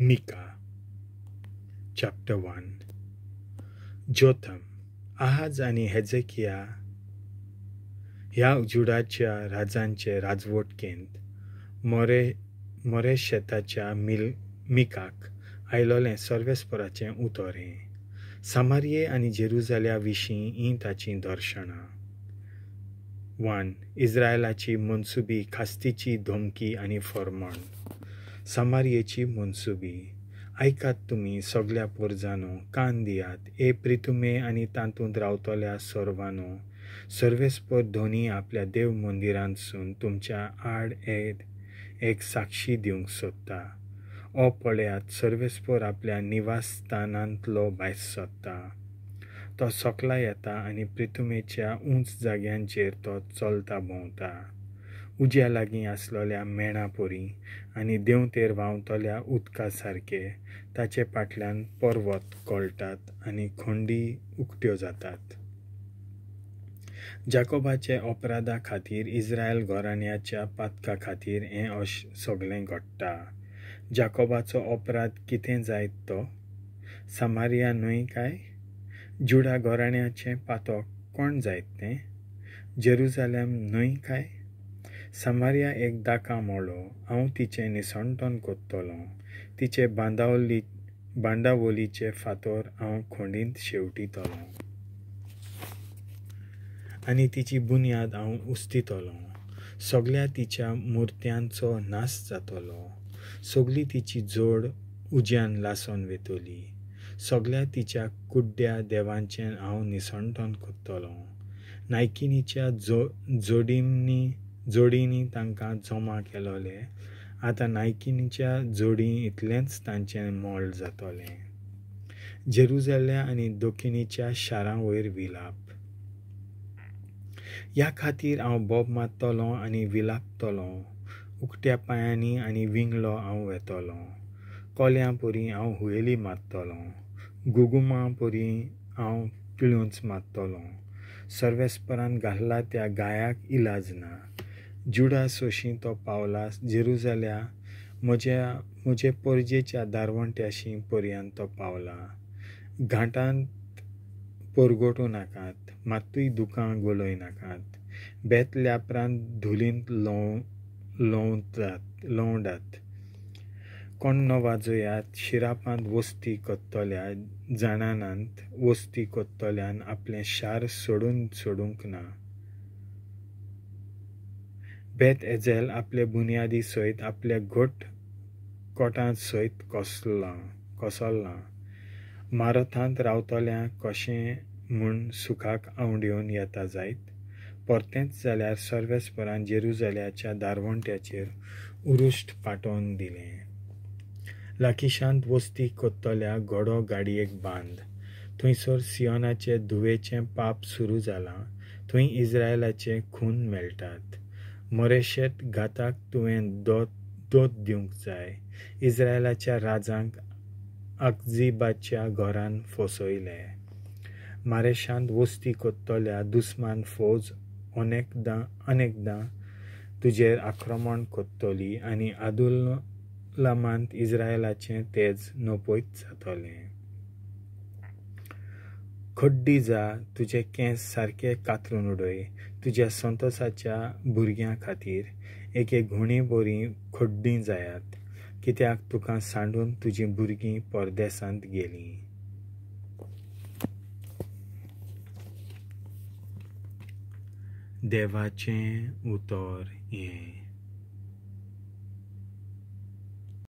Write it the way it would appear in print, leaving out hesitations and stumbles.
Micah, chapter 1. Jotham, Ahaz आणि हेजेकिया ह्या जुडाच्या राजांचे राजवटकेंत मोरेशेताच्या मिकाक आयलोलें सर्वेस्पराचें उतोरें. सामारिये आनी जेरुजाल्या विशीं हीं ताचीं दर्शनां. 1. इस्रायलाची मनसुबी खास्तीची धमकी आनी फर्मण. सामारियेची मनसुबी. आयकात तुमी सगल्या पुरजांनो, कान दियात, ए प्रितुमे आनी तातूंत रावतल्या सर्वांनो. सर्वेस्पर दोनी आपल्या देव मंदिरांतसून तुमच्या आड एक साक्षी दिवंक सोदता. ओ पळयात, सर्वेस्पर आपल्या निवासस्थानांतलो भायर सोदता. तो सकला येता आनी प्रितुमेच्या उंच जाग्यांचेर तो चलता भोंवता. उज्या लागीं आसलोल्या मेणा पोरी आनी देंवतेर व्हांवतल्या उदका सारके ताचे फाटल्यान पर्वत कळटात आनी खंडी उक्त्यो जातात. जाकोबाचे अपराधा खातीर इस्रायल घराण्याच्या पातका खातीर हें सगळें घडटा. जाकोबाचो अपराध कितें जायत तो? सामारिया न्हय काय? जुडा घराण्याचें पातक कोण जायत तें? जेरुजालेम न्हय काय? सामारिया एक दाका मोळो, हांव तिचें निसणटण कोत्तलों. तिचे बांदावलीचे फातर हांव खंडीत शेवटितलों आनी तिची बुन्याद हांव उस्तितलों. सगल्या तिच्या मुर्त्यांचो नाश जातलो. सगली तिची जोड उज्यान लासून वेतली. सगल्या तिच्या कुड्ड्या देवांचें हांव निसणटण कोत्तलों. नायकिनीच्या जोडींनी तांकां जमा केलोले. आतां नायकिनीच्या जोडी इतलेंच तांचें मोल जातलें. जेरुजाल्या आनी दोखिनीच्या शारां वयर विलाप. ह्या खातीर हांव बोब मारतलों आनी विलापतलों. उक्त्या पांयांनी आनी विंगलो हांव वेतलों. कोल्यां पोरी हांव हुयेली मारतलों. गुगुमां पोरी हांव पिळूच मारतलों. सर्वेस्परान घाल्ला त्या गायाक इलाज ना. जुडा सोशी तो पावला. जेरुजाल्या म्हजे परजेच्या दारवंट्याशी पर्यंत तो पावला. घाटांत परगोटू नाकात, मात्तूय दुकां गोलोय नाकात. बेत ल्यापरांत धुलींत लवडात. कोण्णो वाजोयात. शिरापांत वस्ती कोत्तल्या जाणांनांत वस्ती कोत्तल्यान आपलें शार सोडूंक ना. बेत एझेल आपले बुन्यादी सयत आपल्या घोट कोटां सयत कोसळ्ळां. मारोथांत रावतल्यांक कशें म्हूण सुखाक आवंड्योन येता जायत. परतेंच जाल्यार सर्वेस्परान जेरुजाल्याच्या दारवंट्याचेर उरुश्ट पाठोवन दिलें. लाकिशांत वस्ती कोत्तल्या घोडो गाडयेक बांद. थंयसर सियोनाचे धुवेचें पाप सुरू जालां. थंय इस्रायलाचे खून मेळटात. मोरेशेत घाताक तुवें दोत दिवंक जाय. इस्रायलाच्या राजांक अकजीबाच्या घरान फसयले. मारेशांत वस्ती कोत्तल्या दुस्मान फौज अनेकदां तुजेर आक्रमण कोत्तली आनी आदुल्लामांत इस्रायलाचें तेज नपयत जातलें. खड्डी जा, तुजे केंस सारके कातरून उडय. तुज्या संतोसाच्या भुरग्यां खातीर एके घुणी बरी खड्डीं जायात, कित्याक तुका सांडून तुजीं भुरगीं परदेसांत गेलीं. देवाचें उतर हें.